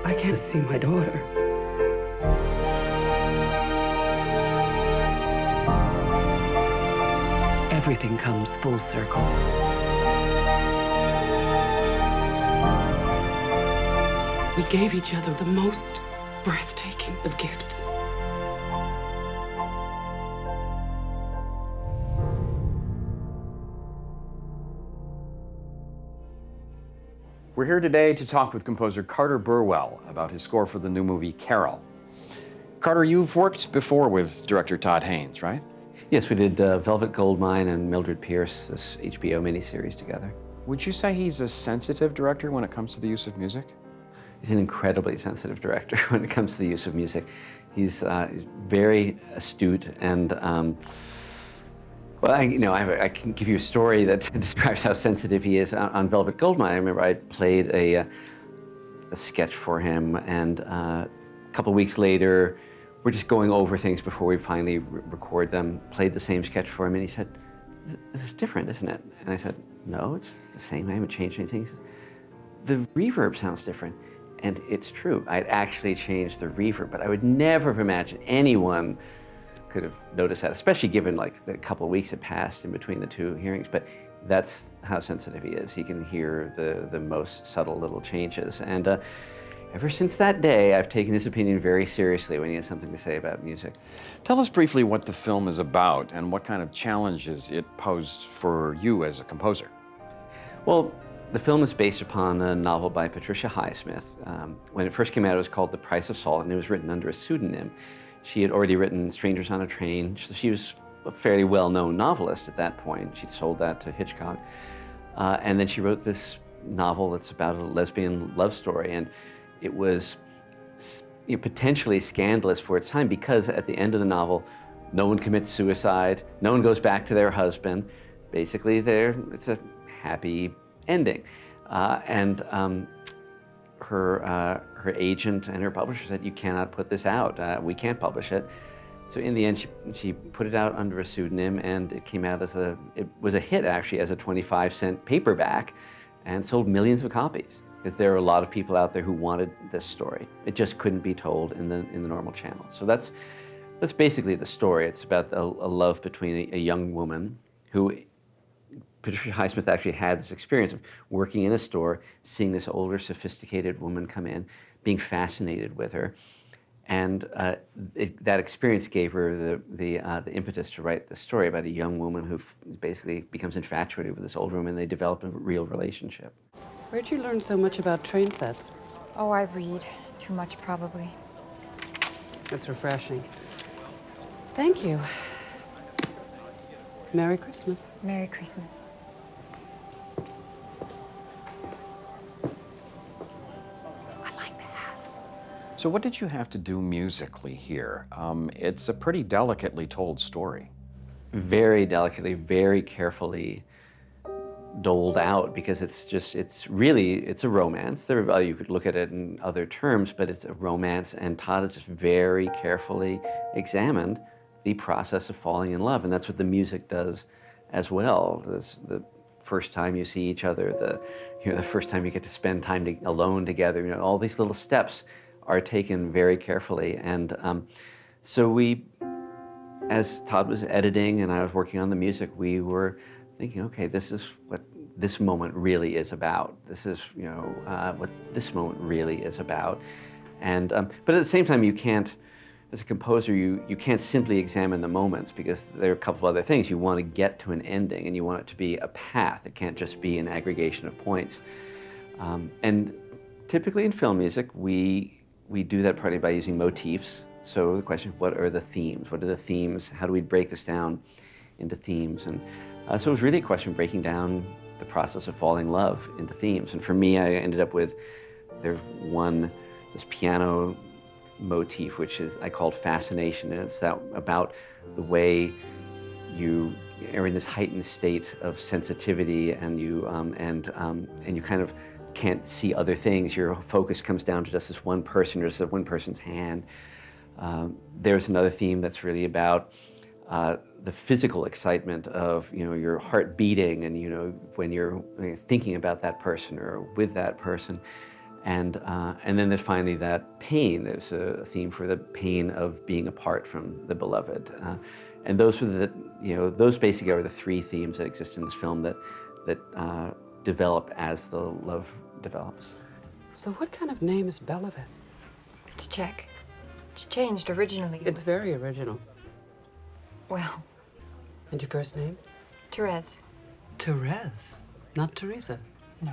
I can't see my daughter. Everything comes full circle. We gave each other the most breathtaking of gifts. We're here today to talk with composer Carter Burwell about his score for the new movie Carol. Carter, you've worked before with director Todd Haynes, right? Yes, we did Velvet Goldmine and Mildred Pierce, this HBO miniseries together. Would you say he's a sensitive director when it comes to the use of music? He's an incredibly sensitive director when it comes to the use of music. He's very astute and, well, I can give you a story that describes how sensitive he is. On Velvet Goldmine, I remember I played a sketch for him, and a couple weeks later, we're just going over things before we finally record them, played the same sketch for him, and he said, "This is different, isn't it?" And I said, "No, it's the same. I haven't changed anything." He said, "The reverb sounds different." And it's true. I'd actually changed the reverb, but I would never have imagined anyone could have noticed that, especially given like the couple of weeks that passed in between the two hearings. But that's how sensitive he is. He can hear the most subtle little changes. And ever since that day, I've taken his opinion very seriously when he has something to say about music. Tell us briefly what the film is about and what kind of challenges it posed for you as a composer. Well, the film is based upon a novel by Patricia Highsmith. When it first came out, it was called The Price of Salt, and it was written under a pseudonym. She had already written Strangers on a Train. So she was a fairly well-known novelist at that point. She'd sold that to Hitchcock. And then she wrote this novel that's about a lesbian love story. And it was potentially scandalous for its time because at the end of the novel, no one commits suicide, no one goes back to their husband. Basically, it's a happy ending. Her agent and her publisher said, "You cannot put this out. We can't publish it." So in the end, she put it out under a pseudonym, and it came out it was a hit actually as a 25-cent paperback, and sold millions of copies. Because there are a lot of people out there who wanted this story. It just couldn't be told in the normal channels. So that's basically the story. It's about a love between a young woman who, Patricia Highsmith actually had this experience of working in a store, seeing this older, sophisticated woman come in, being fascinated with her, and that experience gave her the impetus to write the story about a young woman who basically becomes infatuated with this older woman, and they develop a real relationship. Where'd you learn so much about train sets? Oh, I read. Too much, probably. That's refreshing. Thank you. Merry Christmas. Merry Christmas. I like that. So what did you have to do musically here? It's a pretty delicately told story. Very delicately, very carefully doled out, because it's a romance. You could look at it in other terms, but it's a romance, and Todd has just very carefully examined the process of falling in love, and that's what the music does as well. The first time you see each other, the first time you get to spend time alone together, all these little steps are taken very carefully. And so we, as Todd was editing and I was working on the music, we were thinking, okay, this is what this moment really is about. This is, what this moment really is about. And but at the same time, you can't, as a composer, you can't simply examine the moments, because there are a couple of other things. You want to get to an ending, and you want it to be a path. It can't just be an aggregation of points. And typically in film music, we do that partly by using motifs. So the question, what are the themes? What are the themes? How do we break this down into themes? And so it was really a question of breaking down the process of falling in love into themes. And for me, I ended up with, this piano motif, which I called Fascination, and it's about the way you are in this heightened state of sensitivity, and you kind of can't see other things. Your focus comes down to just this one person, or just one person's hand. There's another theme that's really about the physical excitement of your heart beating, and when you're thinking about that person or with that person. And then there's finally that pain. There's a theme for the pain of being apart from the beloved. And those were those basically are the three themes that exist in this film that develop as the love develops. So what kind of name is Belivet? It's Czech. It's changed originally. It's very original. Well, And your first name? Therese. Therese, not Teresa. No.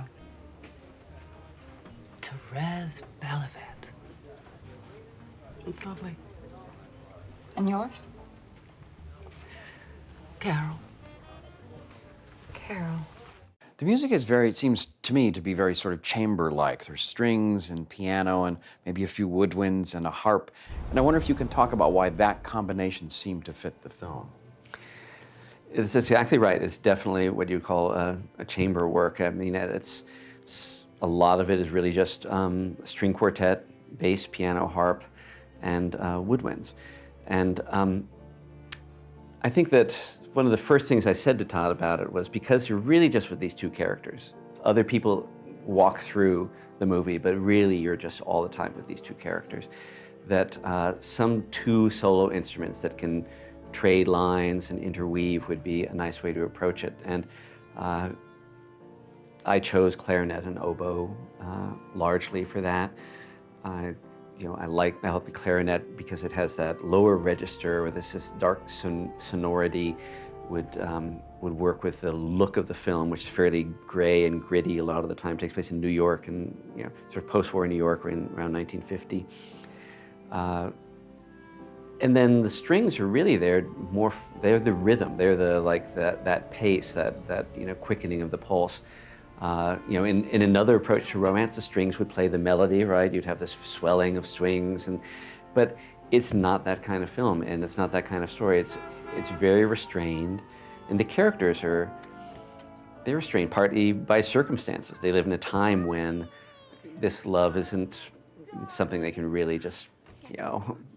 Therese Belivet. It's lovely. And yours? Carol. Carol. The music is very, it seems to me to be very sort of chamber-like. There's strings and piano and maybe a few woodwinds and a harp. And I wonder if you can talk about why that combination seemed to fit the film. It's exactly right. It's definitely what you call a chamber work. I mean, it's a lot of it is really just string quartet, bass, piano, harp, and woodwinds. And I think that one of the first things I said to Todd about it was, because you're really just with these two characters. Other people walk through the movie, but really you're just all the time with these two characters. That some two solo instruments that can trade lines and interweave would be a nice way to approach it. And I chose clarinet and oboe largely for that. I like the clarinet because it has that lower register with this dark sonority. Would work with the look of the film, which is fairly gray and gritty a lot of the time. It takes place in New York, and sort of post-war New York around 1950. And then the strings are really they're the rhythm. They're that pace, that quickening of the pulse. In another approach to romance, the strings would play the melody, right? You'd have this swelling of strings, but it's not that kind of film, and it's not that kind of story. It's very restrained, and the characters they're restrained partly by circumstances. They live in a time when this love isn't something they can really just,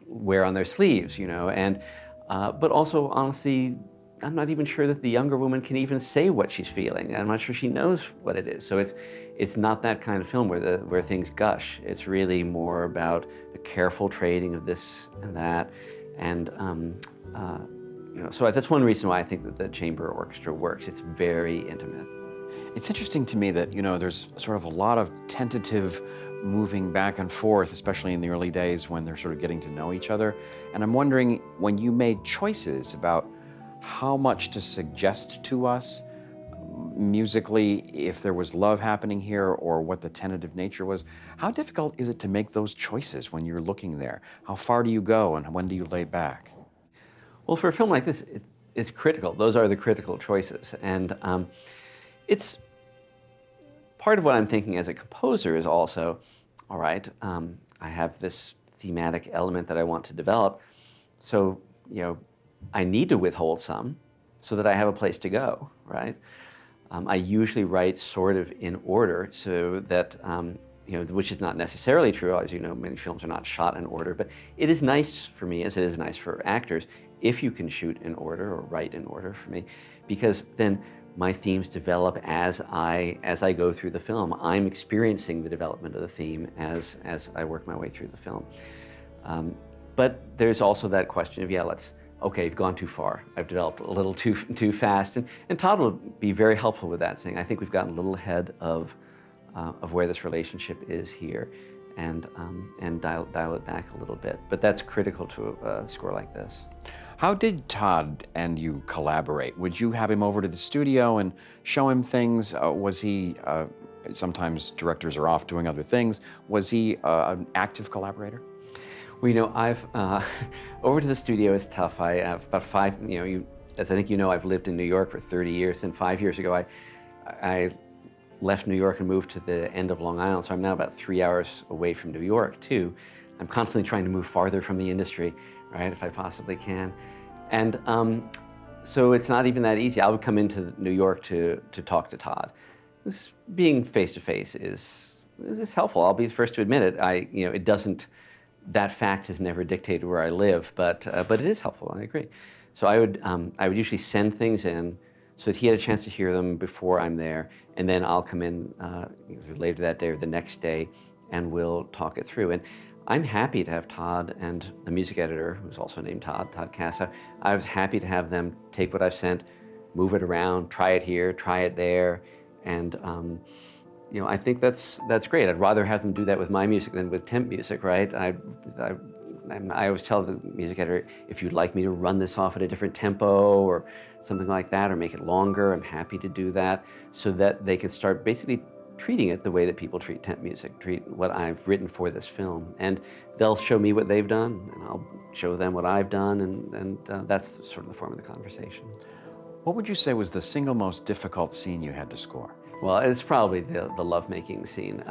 wear on their sleeves, and but also honestly, I'm not even sure that the younger woman can even say what she's feeling. I'm not sure she knows what it is. So it's not that kind of film where things gush. It's really more about a careful trading of this and that, and so that's one reason why I think that the chamber orchestra works. It's very intimate. It's interesting to me that, there's sort of a lot of tentative moving back and forth, especially in the early days when they're sort of getting to know each other. And I'm wondering, when you made choices about how much to suggest to us musically, if there was love happening here or what the tentative nature was, how difficult is it to make those choices when you're looking there? How far do you go and when do you lay back? Well, for a film like this, it's critical. Those are the critical choices. And it's part of what I'm thinking as a composer is also, all right, I have this thematic element that I want to develop. So, I need to withhold some so that I have a place to go, right? I usually write sort of in order so that, which is not necessarily true. As you know, many films are not shot in order, but it is nice for me, as it is nice for actors, if you can shoot in order or write in order for me, because then my themes develop as I go through the film. I'm experiencing the development of the theme as I work my way through the film. But there's also that question of, okay, you've gone too far. I've developed a little too fast. And Todd will be very helpful with that, saying, I think we've gotten a little ahead of where this relationship is here, and dial it back a little bit. But that's critical to a score like this. How did Todd and you collaborate? Would you have him over to the studio and show him things? Was he, sometimes directors are off doing other things, was he an active collaborator? Well, I've, over to the studio is tough. I have about as I think I've lived in New York for 30 years, and 5 years ago I left New York and moved to the end of Long Island, so I'm now about 3 hours away from New York too. I'm constantly trying to move farther from the industry, right, if I possibly can. And so it's not even that easy. I would come into New York to talk to Todd. Being face-to-face is helpful. I'll be the first to admit it. It doesn't, that fact has never dictated where I live, but it is helpful, I agree. So I would usually send things in so that he had a chance to hear them before I'm there, and then I'll come in later that day or the next day and we'll talk it through. And I'm happy to have Todd and the music editor, who's also named Todd Casa. I was happy to have them take what I've sent, move it around, try it here, try it there, and I think that's great. I'd rather have them do that with my music than with temp music, right? I always tell the music editor, if you'd like me to run this off at a different tempo or something like that, or make it longer, I'm happy to do that, so that they can start basically treating it the way that people treat temp music, treat what I've written for this film. And they'll show me what they've done, and I'll show them what I've done, and that's sort of the form of the conversation. What would you say was the single most difficult scene you had to score? Well, it's probably the lovemaking scene.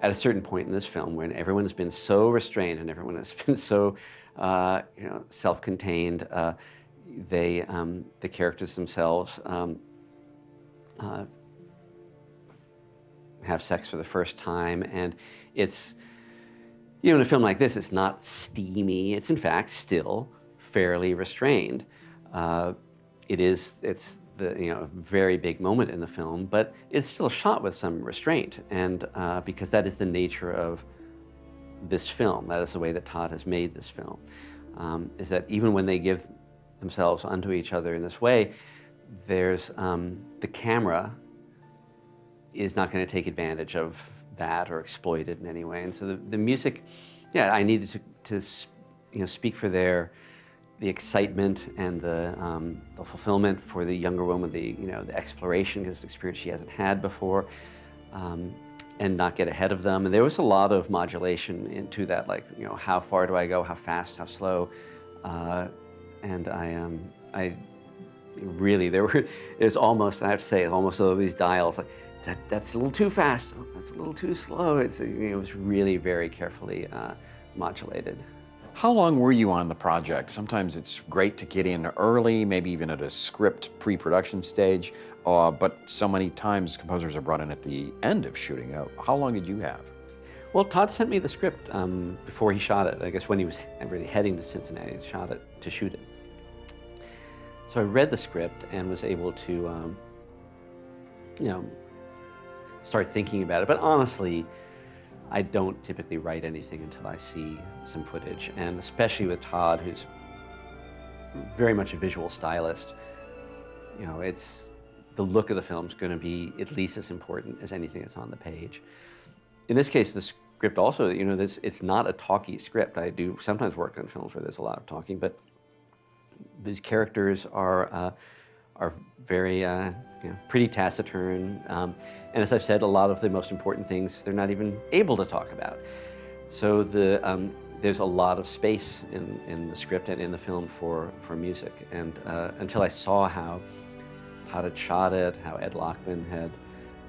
At a certain point in this film, when everyone has been so restrained and everyone has been so, self-contained, the characters themselves have sex for the first time, and it's, in a film like this, it's not steamy. It's in fact still fairly restrained. It's the very big moment in the film, but it's still shot with some restraint, and because that is the nature of this film. That is the way that Todd has made this film. Is that even when they give themselves unto each other in this way, there's the camera is not going to take advantage of that or exploit it in any way. And so the music, I needed to speak for the excitement and the fulfillment for the younger woman, the exploration, because experience she hasn't had before, and not get ahead of them. And there was a lot of modulation into that, like how far do I go, how fast, how slow, and I really there's almost, I have to say, almost all these dials like that's a little too fast, oh, that's a little too slow. It was really very carefully modulated. How long were you on the project? Sometimes it's great to get in early, maybe even at a script pre-production stage, but so many times composers are brought in at the end of shooting. How long did you have? Well, Todd sent me the script before he shot it. I guess when he was really heading to Cincinnati to shoot it. So I read the script and was able to, start thinking about it. But honestly, I don't typically write anything until I see some footage, and especially with Todd, who's very much a visual stylist. It's the look of the film is going to be at least as important as anything that's on the page. In this case, the script also, it's not a talky script. I do sometimes work on films where there's a lot of talking, but these characters are very pretty taciturn, and as I've said, a lot of the most important things they're not even able to talk about. So there's a lot of space in the script and in the film for music, and until I saw how Todd had shot it, how Ed Lachman had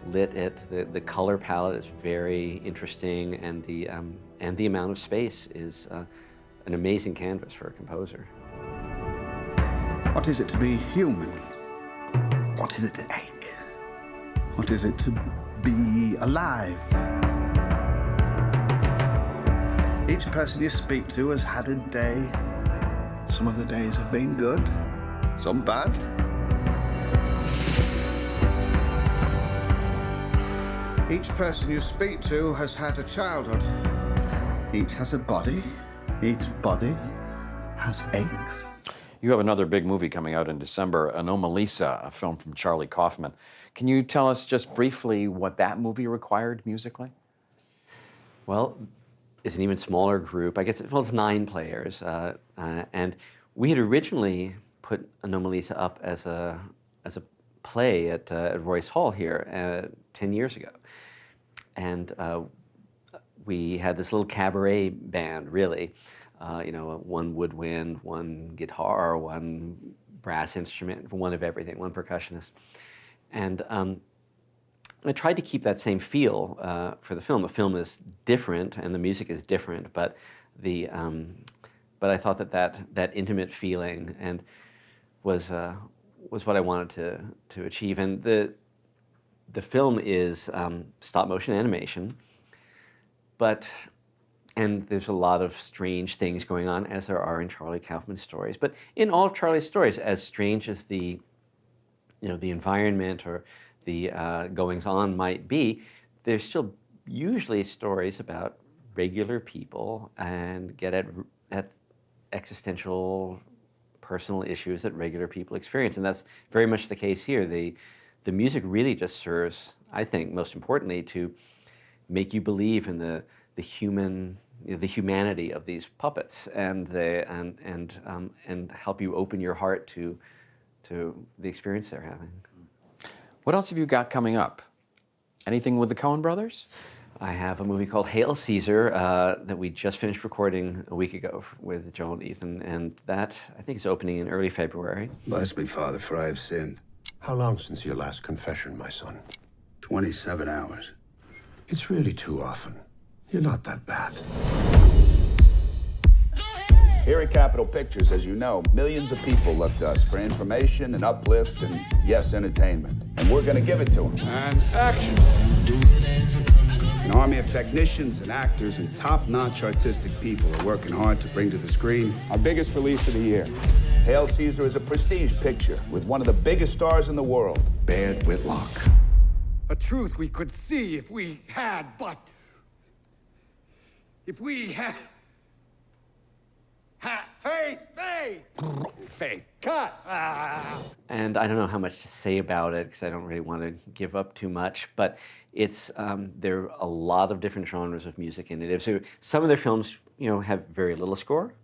lit it, the color palette is very interesting, and the amount of space is an amazing canvas for a composer. What is it to be human? What is it to ache? What is it to be alive? Each person you speak to has had a day. Some of the days have been good, some bad. Each person you speak to has had a childhood. Each has a body. Each body has aches. You have another big movie coming out in December, Anomalisa, a film from Charlie Kaufman. Can you tell us just briefly what that movie required musically? Well, it's an even smaller group. I guess it was 9 players, and we had originally put Anomalisa up as a play at Royce Hall here 10 years ago, and we had this little cabaret band, really. One woodwind, one guitar, one brass instrument, one of everything, one percussionist. And I tried to keep that same feel for the film. The film is different and the music is different, but I thought that intimate feeling and was what I wanted to achieve. And the film is stop motion animation, and there's a lot of strange things going on, as there are in Charlie Kaufman's stories. But in all of Charlie's stories, as strange as the environment or the goings-on might be, there's still usually stories about regular people and get at existential personal issues that regular people experience. And that's very much the case here. The music really just serves, I think, most importantly, to make you believe in the human, the humanity of these puppets, and help you open your heart to the experience they're having. What else have you got coming up? Anything with the Coen brothers? I have a movie called Hail Caesar that we just finished recording a week ago with Joel and Ethan, and that, I think, is opening in early February. Bless me, Father, for I have sinned. How long since your last confession, my son? 27 hours. It's really too often. You're not that bad. Here at Capitol Pictures, as you know, millions of people look to us for information and uplift and, yes, entertainment. And we're gonna give it to them. And action. An army of technicians and actors and top-notch artistic people are working hard to bring to the screen our biggest release of the year. Hail Caesar is a prestige picture with one of the biggest stars in the world, Baird Whitlock. A truth we could see if we had, but... if we had... Faith, cut! And I don't know how much to say about it because I don't really want to give up too much, but it's, there are a lot of different genres of music in it. So some of their films, have very little score.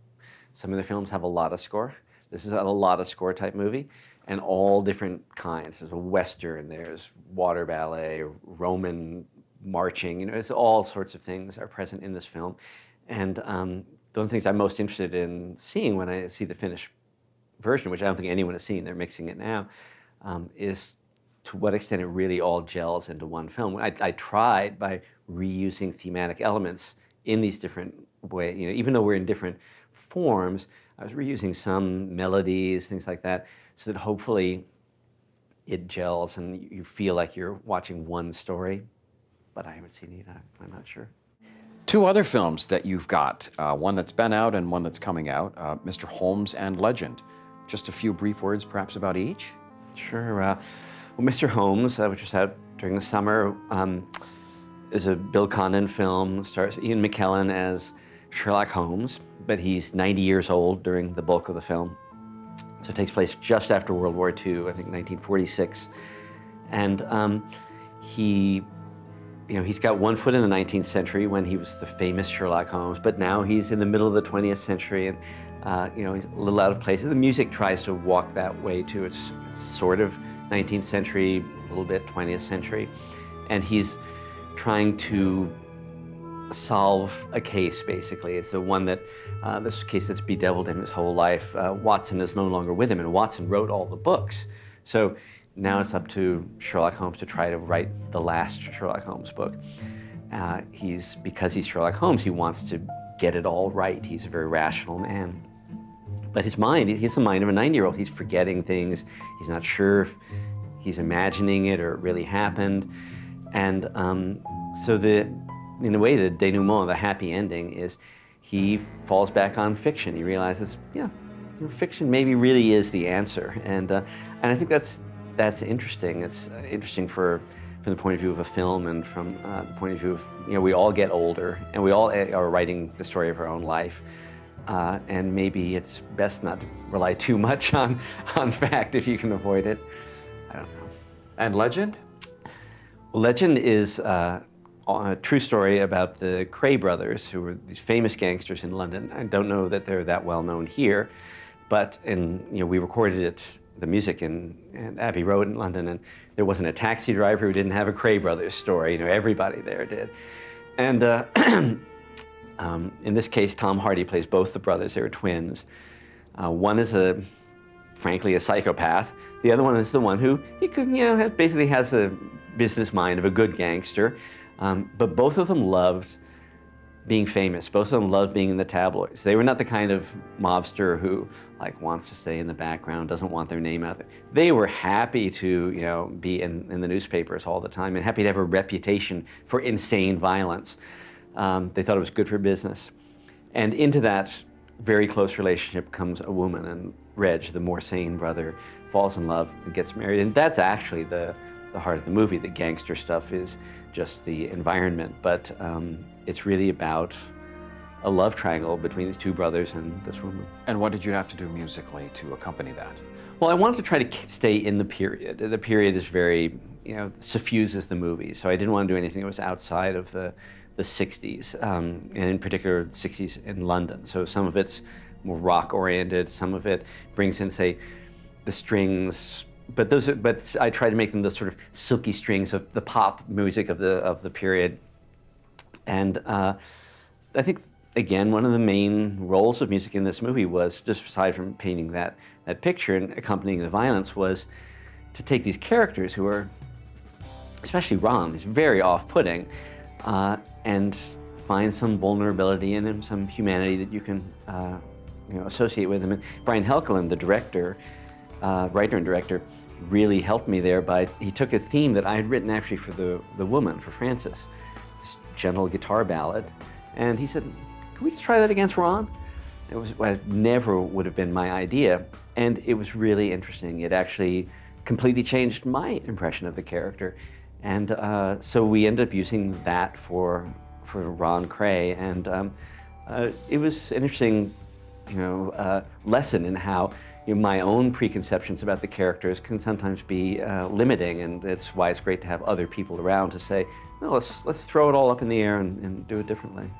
Some of their films have a lot of score. This is a lot of score type movie, and all different kinds. There's a Western, there's water ballet, Roman marching, it's all sorts of things are present in this film. And one of the things I'm most interested in seeing when I see the finished version, which I don't think anyone has seen, they're mixing it now, is to what extent it really all gels into one film. I tried by reusing thematic elements in these different ways, even though we're in different forms, I was reusing some melodies, things like that, so that hopefully it gels and you feel like you're watching one story. But I haven't seen it, I'm not sure. Two other films that you've got, one that's been out and one that's coming out, Mr. Holmes and Legend. Just a few brief words perhaps about each? Sure. Well, Mr. Holmes, which was out during the summer, is a Bill Condon film, stars Ian McKellen as Sherlock Holmes, but he's 90 years old during the bulk of the film. So it takes place just after World War II, I think 1946. And he's got one foot in the 19th century when he was the famous Sherlock Holmes, but now he's in the middle of the 20th century and, he's a little out of place. The music tries to walk that way too. It's sort of 19th century, a little bit 20th century. And he's trying to solve a case, basically. It's the one that, this case that's bedeviled him his whole life. Watson is no longer with him, and Watson wrote all the books. So now it's up to Sherlock Holmes to try to write the last Sherlock Holmes book. Because he's Sherlock Holmes, he wants to get it all right. He's a very rational man. But his mind, he has the mind of a 90-year-old. He's forgetting things. He's not sure if he's imagining it or it really happened. And so in a way, the denouement, the happy ending, is he falls back on fiction. He realizes, fiction maybe really is the answer. And I think that's interesting. It's interesting from the point of view of a film and from the point of view of, we all get older and we all are writing the story of our own life. And maybe it's best not to rely too much on fact if you can avoid it. I don't know. And Legend? Well, Legend is a true story about the Kray brothers, who were these famous gangsters in London. I don't know that they're that well known here, but we recorded it, the music in Abbey Road in London, and there wasn't a taxi driver who didn't have a Kray brothers story. Everybody there did. And in this case, Tom Hardy plays both the brothers. They were twins. One is frankly a psychopath. The other one is the one who basically has a business mind of a good gangster. But both of them loved being famous. Both of them loved being in the tabloids. They were not the kind of mobster who wants to stay in the background, doesn't want their name out there. They were happy to be in the newspapers all the time and happy to have a reputation for insane violence. They thought it was good for business. And into that very close relationship comes a woman, and Reg, the more sane brother, falls in love and gets married. And that's actually the the heart of the movie. The gangster stuff is just the environment, but it's really about a love triangle between these two brothers and this woman. And what did you have to do musically to accompany that? Well, I wanted to try to stay in the period. The period is very, suffuses the movie, so I didn't want to do anything that was outside of the 60s, and in particular, 60s in London. So some of it's more rock-oriented, some of it brings in, say, the strings, but I try to make them the sort of silky strings of the pop music of the period. And I think, again, one of the main roles of music in this movie was, just aside from painting that picture and accompanying the violence, was to take these characters who are, especially Ron, who's very off-putting, and find some vulnerability in him, some humanity that you can associate with him. And Brian Helgeland, the director, writer and director, really helped me there he took a theme that I had written actually for the woman, for Frances, this gentle guitar ballad, and he said, "Can we just try that against Ron?" It never would have been my idea, and it was really interesting. It actually completely changed my impression of the character, and so we ended up using that for Ron Cray, and it was an interesting, lesson in how my own preconceptions about the characters can sometimes be limiting, and it's why it's great to have other people around to say, no, let's throw it all up in the air and do it differently.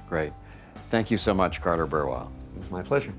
Great. Thank you so much, Carter Burwell. It was my pleasure.